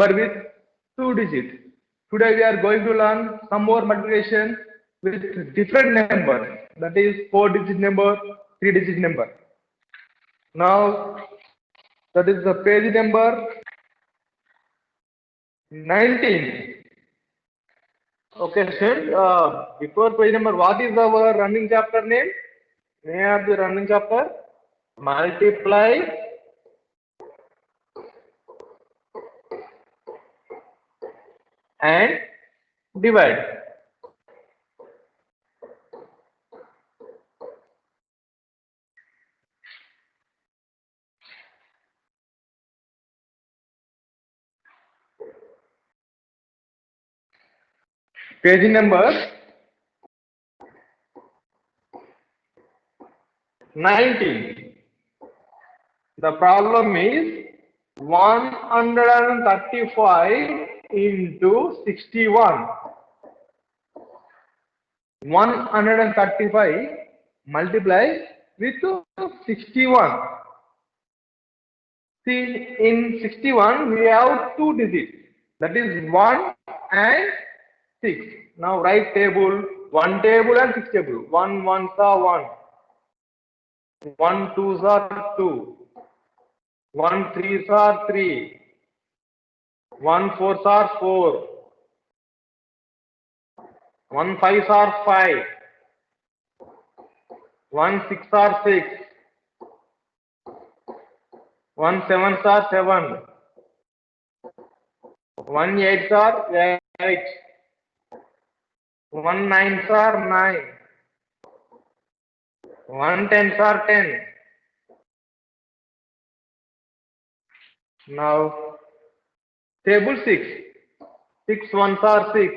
with 2 digits. Today we are going to learn some more multiplication with different numbers. That is 4-digit number, 3-digit number. Now that is the page number 19. Okay, students. Before page number, what is our running chapter name? Name of the running chapter? Multiply and divide. Page number 19. The problem is 135 into 61. 135 multiply with 61. See, in 61 we have 2 digits. That is 1 and 6. Now write table, 1 table and 6 table. 1 ones are 1. 1 twos are 2. 1 threes are 3. 1 fours are 4. 1 fives are 5. 1 six are 6. 1 sevens are 7. 1 eights are 8. 1 nines are 9. 1 tens are 10. Now table 6. 6 ones are 6.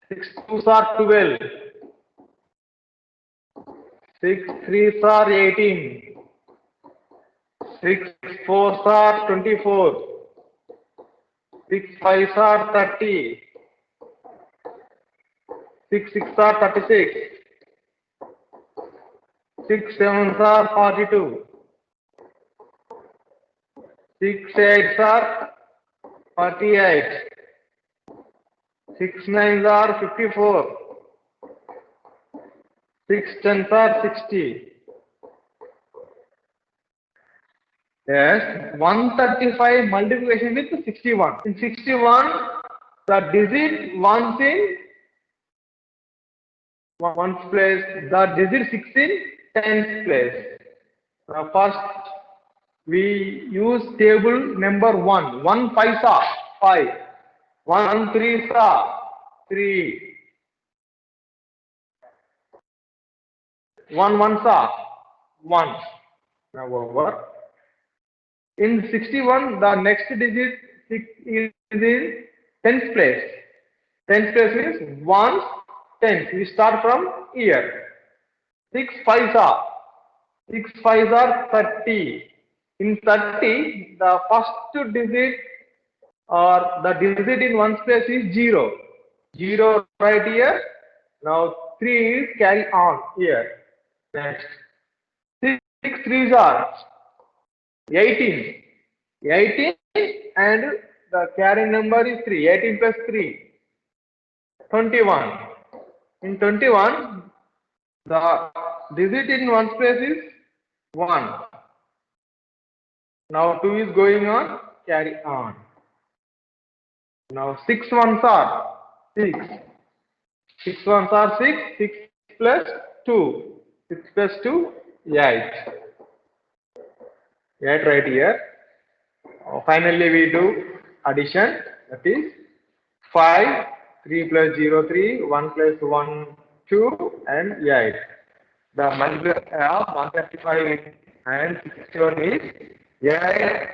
6 twos are 12. 6 threes are 18. 6 fours are 24. 6 fives are 30. 6 six are 36. 6 sevens are 42. 6 eights are 48. 6 nines are 54. 6 tens are 60. Yes, 135 multiplication with 61. In 61, the digit ones in ones place, the digit 6 in tens place. Now first we use table number 1. 1 fives are 5. 1 threes are 3. 1 ones are 1. Now over. In 61, the next digit 6 is in tens place. Tens place means ones, tens. We start from here. 6 fives are 30. In 30, the first digit or the digit in ones place is 0. 0 right here. Now 3 is carry on here. Next. 6 threes are 18. 18 and the carrying number is 3. 18 plus 3. 21. In 21, the digit in ones place is 1. Now 2 is going on, carry on. Now 6 ones are 6. 6 ones are 6. 6 plus 2. 6 plus 2, 8. 8 right here. Finally we do addition. That is 5, 3 plus 0, 3, 1 plus 1, 2 and 8. The multiplication of 135 and 61 is 8.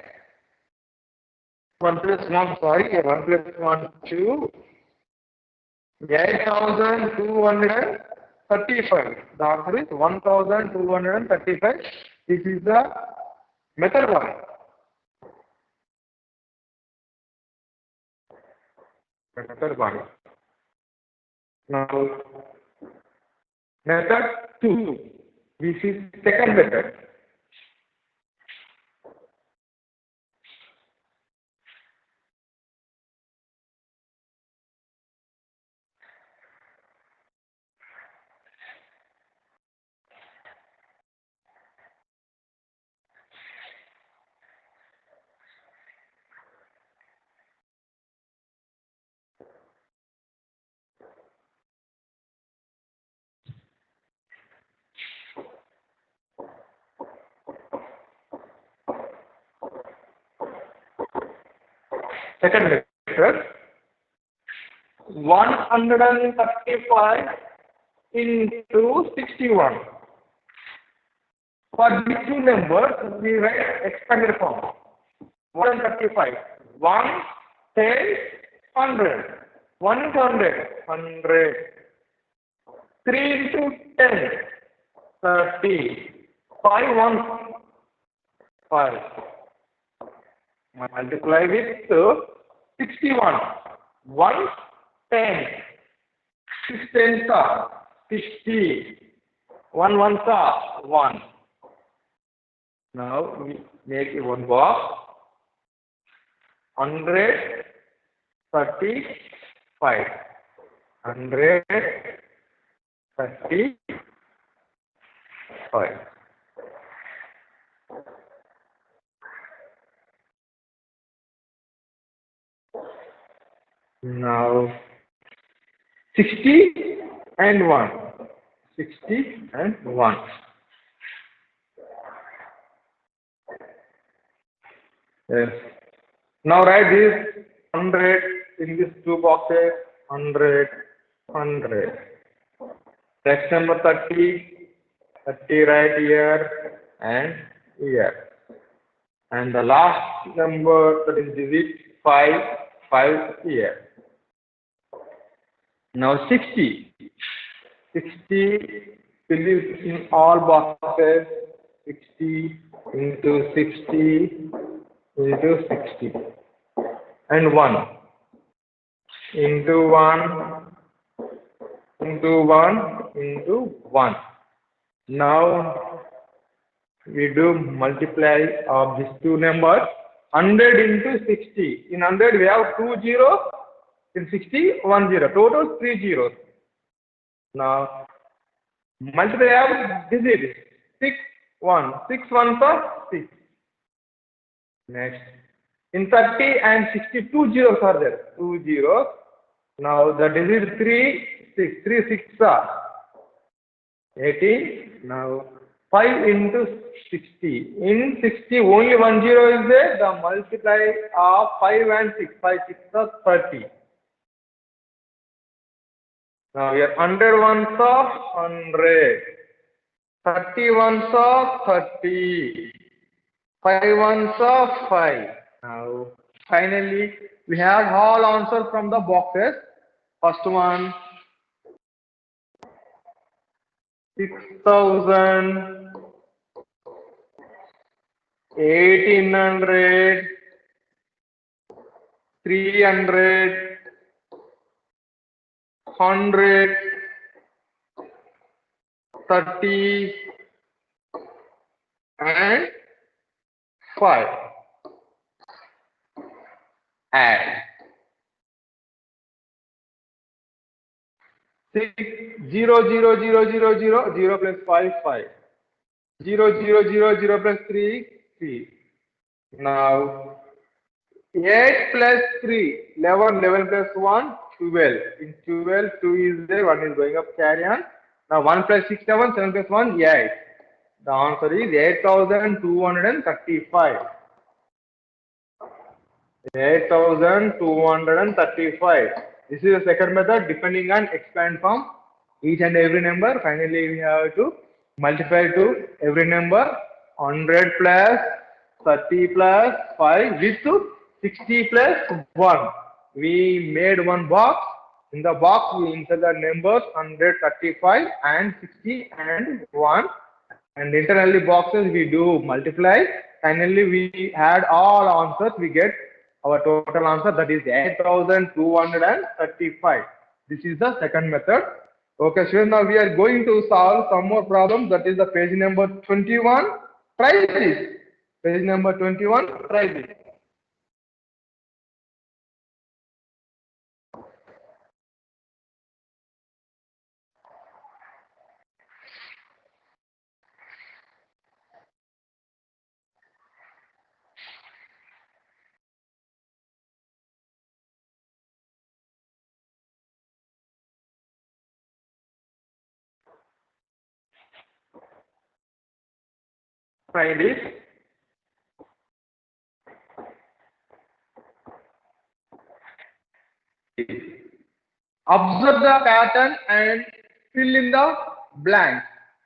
1 plus 1, sorry, 1 plus 1, 2. 8,235. The answer is 1,235. This is the method 1. Method 1. Now, method 2. This is second method. Second method, 135 into 61. For these two numbers, we write expanded form. 135. 1, 10, 100. 1 into 100, 100. 3 into 10, 30. 5, 1, 5. Multiply with 61. 1, 10. 6 tens are 60. 1 ones are 1. Now we make one box. 135. 135. Now 60 and 1. 60 and 1. Yes. Now write this 100 in these two boxes. 100, 100. Next number 30. 30 right here and here. And the last number, that is digit 5, 5 here. Now 60. 60 fill it in all boxes. 60 into 60 into 60. And 1 into 1 into 1 into 1. Now we do multiply of these two numbers. 100 into 60. In 100 we have 2 zeros. In 60, 1 0. Total 3 zeros. Now multiply of digits. 6, 1. 6 ones are 6. Next. In 30 and 60, 2 zeros are there. 2 zeros. Now the digit 3, 6. 3 6 are 18. Now 5 into 60. In 60, only 1 zero is there. The multiply of 5 and 6. 5 6 are 30. Now here 100 ones are 100. 30 ones are 30. 5 ones are 5. Now finally we have all answers from the boxes. First one 6,000, 1,800, 300, 100, 30 and 5. Add 6, 0, 0, 0, 0, 0, 0 plus 5, 5. 0, 0, 0, 0 plus 3, 3. Now 8 plus 3, 11, 11 plus 1, 12. In 12, 2 is there, 1 is going up, carry on. Now 1 plus 6, 7, 7 plus 1, 8. The answer is 8,235. 8,235. This is the second method, depending on expand from each and every number. Finally, we have to multiply to every number. 100 plus 30 plus 5 with 60 plus 1. We made one box. In the box, we insert the numbers 135 and 60 and 1. And internally boxes we do multiply. Finally, we add all answers. We get our total answer, that is 8,235. This is the second method. Okay, so now we are going to solve some more problems. That is the page number 21. Try this. Page number 21. Try this. Try this. Observe the pattern and fill in the blank.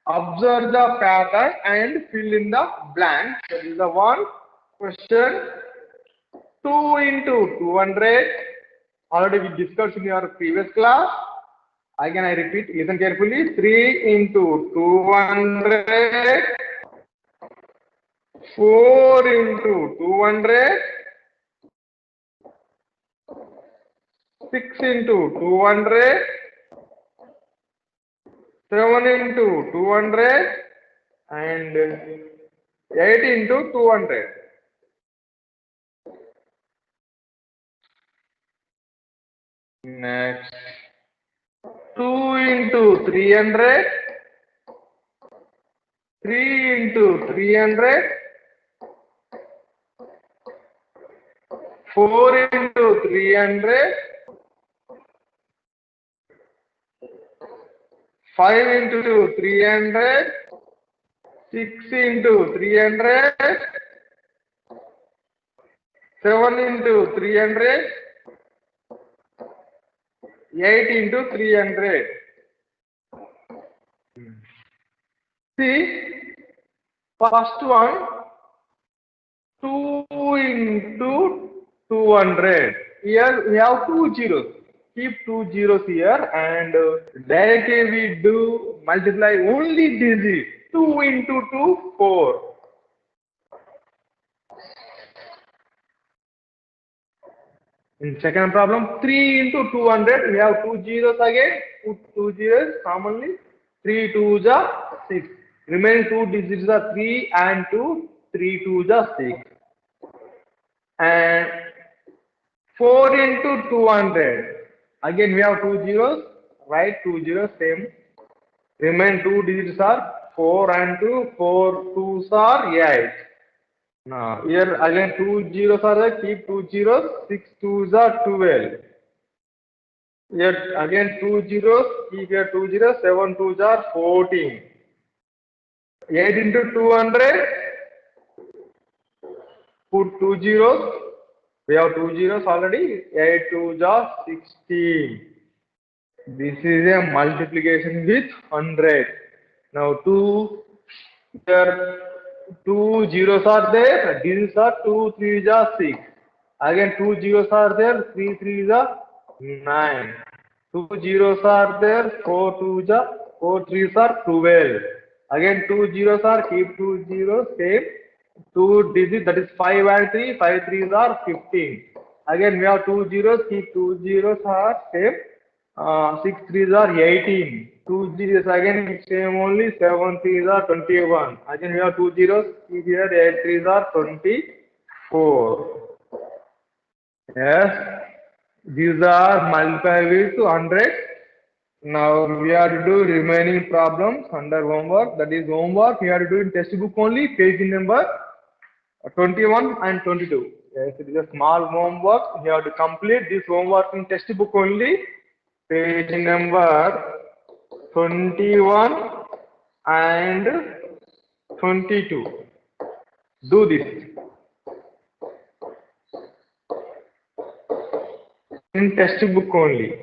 Observe the pattern and fill in the blank. That is the one question. 2 into 200. Already we discussed in your previous class. Again, I repeat, listen carefully. 3 into 200. 4 into 200. 6 into 200. 7 into 200 and 8 into 200. Next, 2 into 300, 3 into 300, 4 into 300, 5 into 300, 6 into 300, 7 into 300, 8 into 300. See, first one, 2 into 200. Here we have two zeros. Keep two zeros here and directly we do multiply only digit. 2 into 2, 4. In second problem, 3 into 200, we have two zeros again. Put two zeros commonly. 3 2s are 6. Remaining two digits are 3 and 2. 3 2s are 6. And 4 into 200. Again, we have two zeros. Write two zeros, same. Remaining two digits are 4 and 2. 4 2s are 8. Now, here again two zeros are there, keep two zeros, 6 2s are 12. Here again two zeros, keep here two zeros, 7 2s are 14. 8 into 200, put two zeros, we have two zeros already, 8 2s are 16. This is a multiplication with 100. Now two zeros are there, digits are 2 3s are 6. Again two zeros are there, 3 3s are 9. Two zeros are there, 4 2s are 4 3s are 12. Again two zeros are, keep two zeros, same. Two digits, that is 5 and 3, 5 3s are 15. Again we have two zeros, keep two zeros are same. 6 3s are 18. Two zeros again same only, 7 3s are 21. Again we have two zeros, keep here 8 3s are 24. Yes, these are multiplied with 100. Now we have to do remaining problems under homework. That is homework we have to do in textbook only, page number 21 and 22. Yes, it is a small homework. You have to complete this homework in textbook only, page number 21 and 22. Do this in textbook only.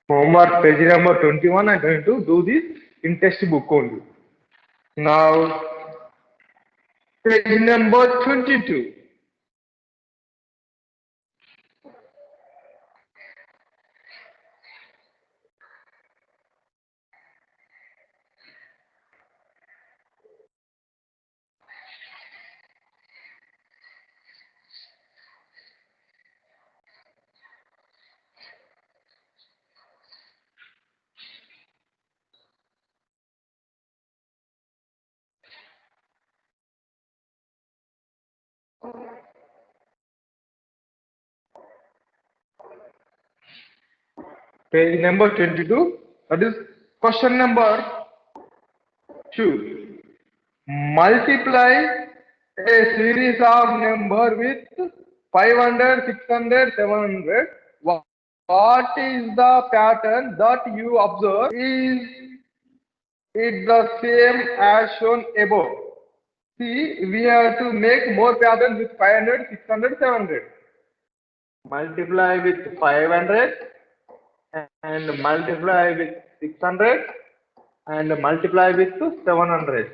Homework page number 21 and 22. Do this in textbook only. Now, page number 22. Page number 22. That is question number 2. Multiply a series of number with 500, 600, 700. What is the pattern that you observe is It's the same as shown above. See, we have to make more patterns with 500, 600, 700. Multiply with 500 and multiply with 600 and multiply with 700.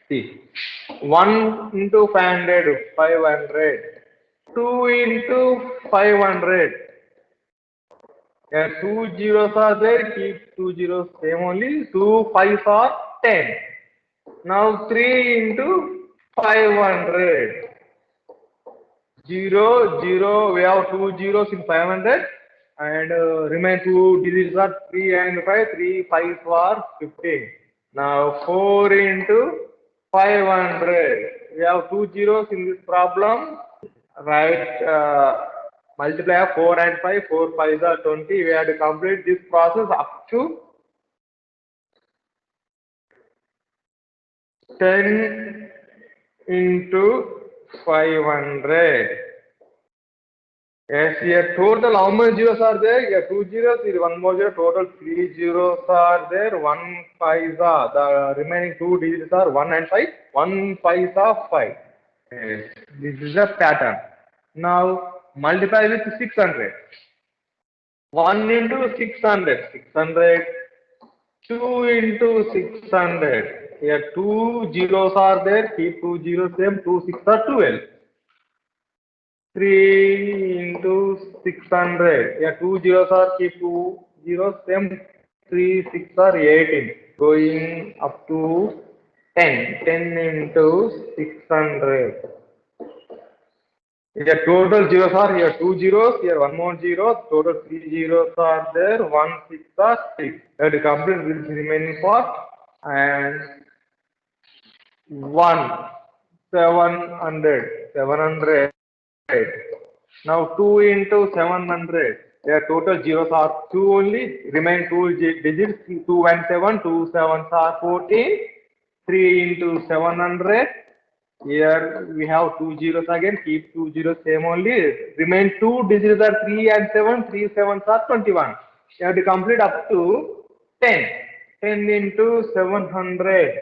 See, 1 into 500, 500. 2 into 500. Yeah, two zeros are there, keep two zeros same only. Two fives are 10. Now 3 into 500. 0, 0, we have two zeros in 500 and remain two digits are 3 and 5, 3 5s are 15. Now 4 into 500. We have two zeros in this problem. Right, multiply of 4 and 5, 4 5s are 20. We have to complete this process up to 10 into 500. Yes, here total how many zeros are there? Here two zeros, here one more zero, total three zeros are there, one fives are, the remaining two digits are 1 and 5, one fives are 5. Yes, this is a pattern. Now multiply with 600. 1 into 600, 600, 2 into 600. Here two zeros are there, keep two zeros same, 2 6 are 12. 3 into 600. Yeah, two zeros are keep two zeros same. 3 6 are 18. Going up to 10. 10 into 600. Here total zeros are here two zeros. Here one more zero. Total three zeros are there. 1 6 are 6. That is complete with the remaining part. And 1 700. 700. Now 2 into 700. Their total zeros are 2 only. Remain two digits. 2 and 7. 2 sevens are 14. 3 into 700. Here we have two zeros again. Keep two zeros same only. Remain two digits are 3 and 7. 3 sevens are 21. You have to complete up to 10. 10 into 700.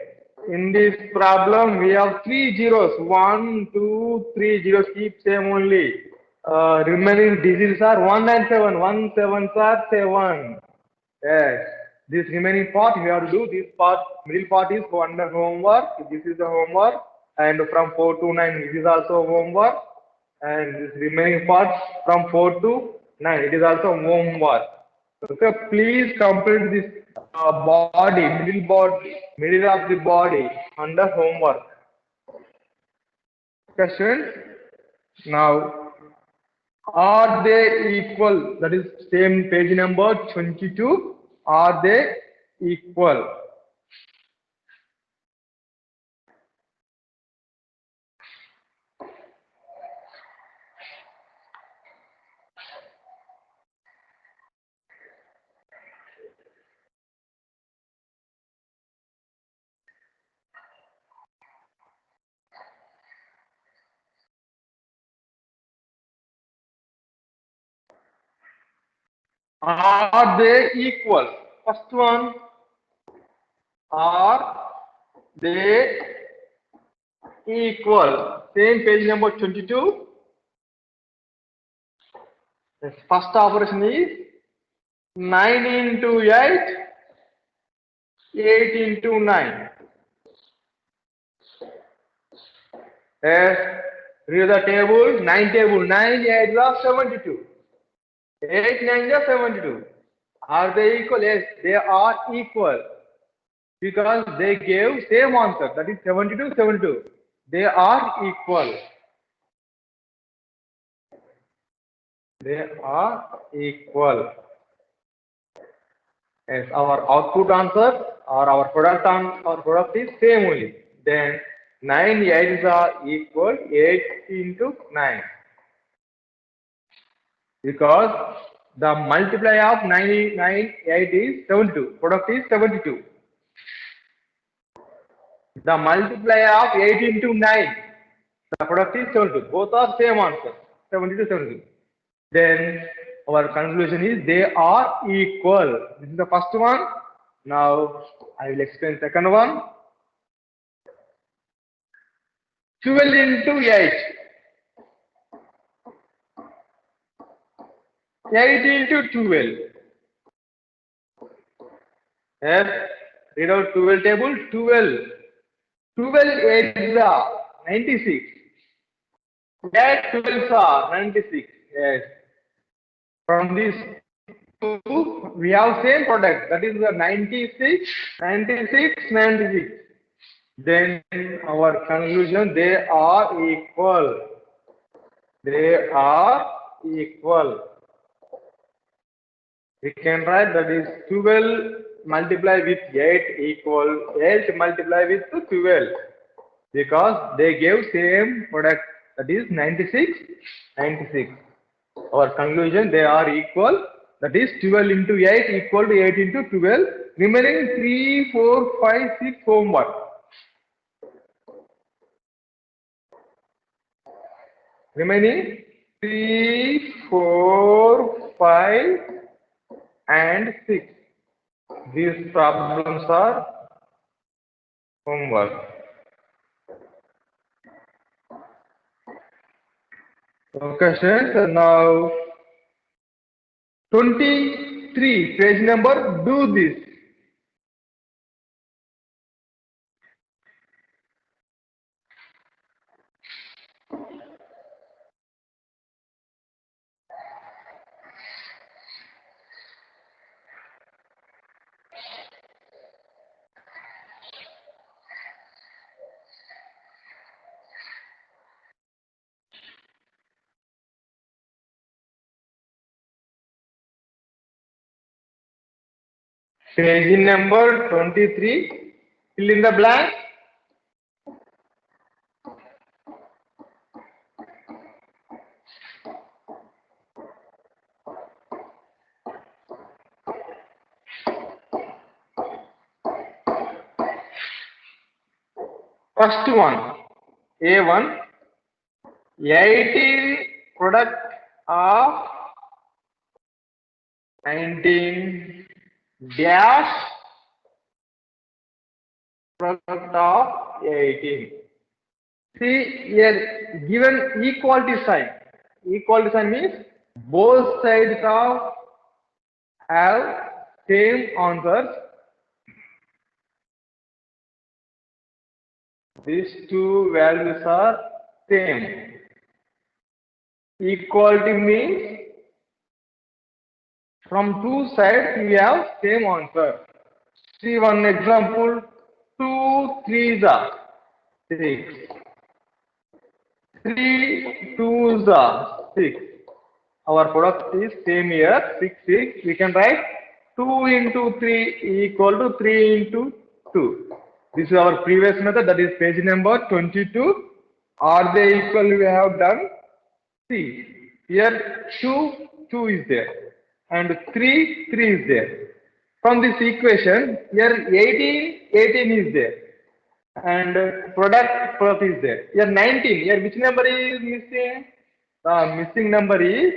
In this problem, we have three zeros. 1, 2, 3 zeros. Keep same only. Remaining digits are 1 and 7. 1 sevens are 7. Yes. This remaining part we have to do. This part, middle part is under homework. This is the homework. And from 4 to 9, it is also homework. And this remaining part from 4 to 9, it is also homework. Okay, please complete this middle of the body under homework. Question. Now, are they equal? That is same page number 22. Are they equal? Are they equal? First one, are they equal? Same page number 22. The first operation is 9 into 8, 8 into 9. Yes, read the table, 9 table, 9 8 is 72. 8 9 is 72. Are they equal? Yes, they are equal. Because they gave same answer, that is 72, 72. They are equal. They are equal. Yes, our output answer or our product is same only. Then 9 8s are equal 8 into 9. Because the multiply of 9 8 is 72. Product is 72. The multiply of 8 into 9. The product is 72. Both are same answer. 72, 72. Then our conclusion is they are equal. This is the first one. Now I will explain second one. 12 into 8. 8 into 12. Yes. Read out 12 table. 12. 12 8s are 96. Add 12s are 96. Yes. From these two, we have same product. That is the 96, 96, 96. Then our conclusion, they are equal. They are equal. We can write that is 12 multiplied with 8 equal 8 multiplied with 12 because they gave same product, that is 96, 96. Our conclusion, they are equal, that is 12 into 8 equal to 8 into 12. Remaining 3, 4, 5, 6 homework. Remaining 3, 4, 5 and 6. These problems are homework. Okay, students. Now 23 page number. Do this. Page number 23. Fill in the blank. First one, A1, 18 product of 19 dash product of 18. See here given equality sign. Equality sign means both sides of have same answers. These two values are same. Equality means from two sides we have same answer. See one example. 2 3s are 6. 3 2s are 6. Our product is same here, 6 6. We can write 2 into 3 equal to 3 into 2. This is our previous method, that is page number 22. Are they equal? We have done. See, here 2 is there and 3 is there. From this equation, here 18 is there and product is there. Here 19, here which number is missing? The missing number is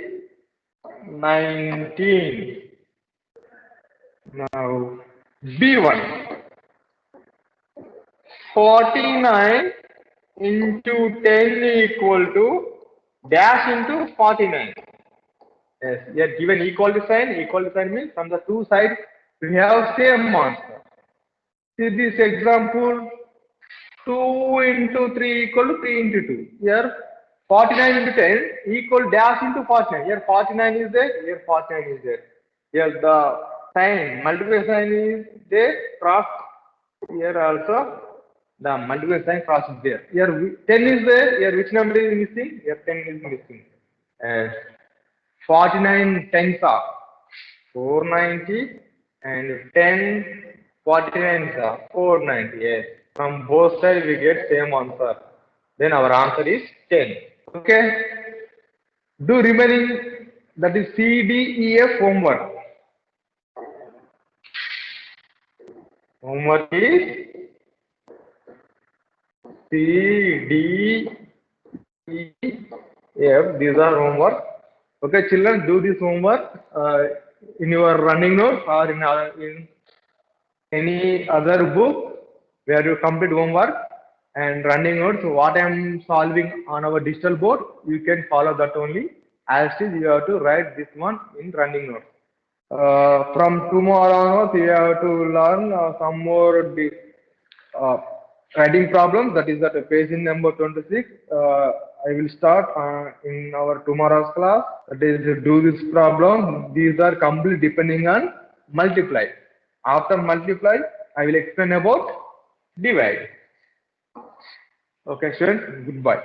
19. Now B1, 49 into 10 equal to dash into 49. Yes, here given equality sign means from the two sides we have same answer. See this example, 2 into 3 equal to 3 into 2. Here 49 into 10 equal dash into 49. Here 49 is there, here 49 is there. Here the sign, multiplication sign is there, cross. Here also the multiplication sign cross is there. Here 10 is there, here which number is missing? Here 10 is missing. 49 tens are 490 and 10 49s are 490. Yes. From both sides we get same answer. Then our answer is 10. Okay. Do remaining, that is C, D, E, F homework. Homework is C, D, E, F. These are homework. Okay, children, do this homework in your running notes or in any other book where you complete homework and running notes. So what I am solving on our digital board, you can follow that only. As is, you have to write this one in running notes. From tomorrow onwards, you have to learn some more uh, writing problems. That is at page number 26. I will start in our tomorrow's class. That is do this problem. These are complete depending on multiply. After multiply, I will explain about divide. Okay, students. Goodbye.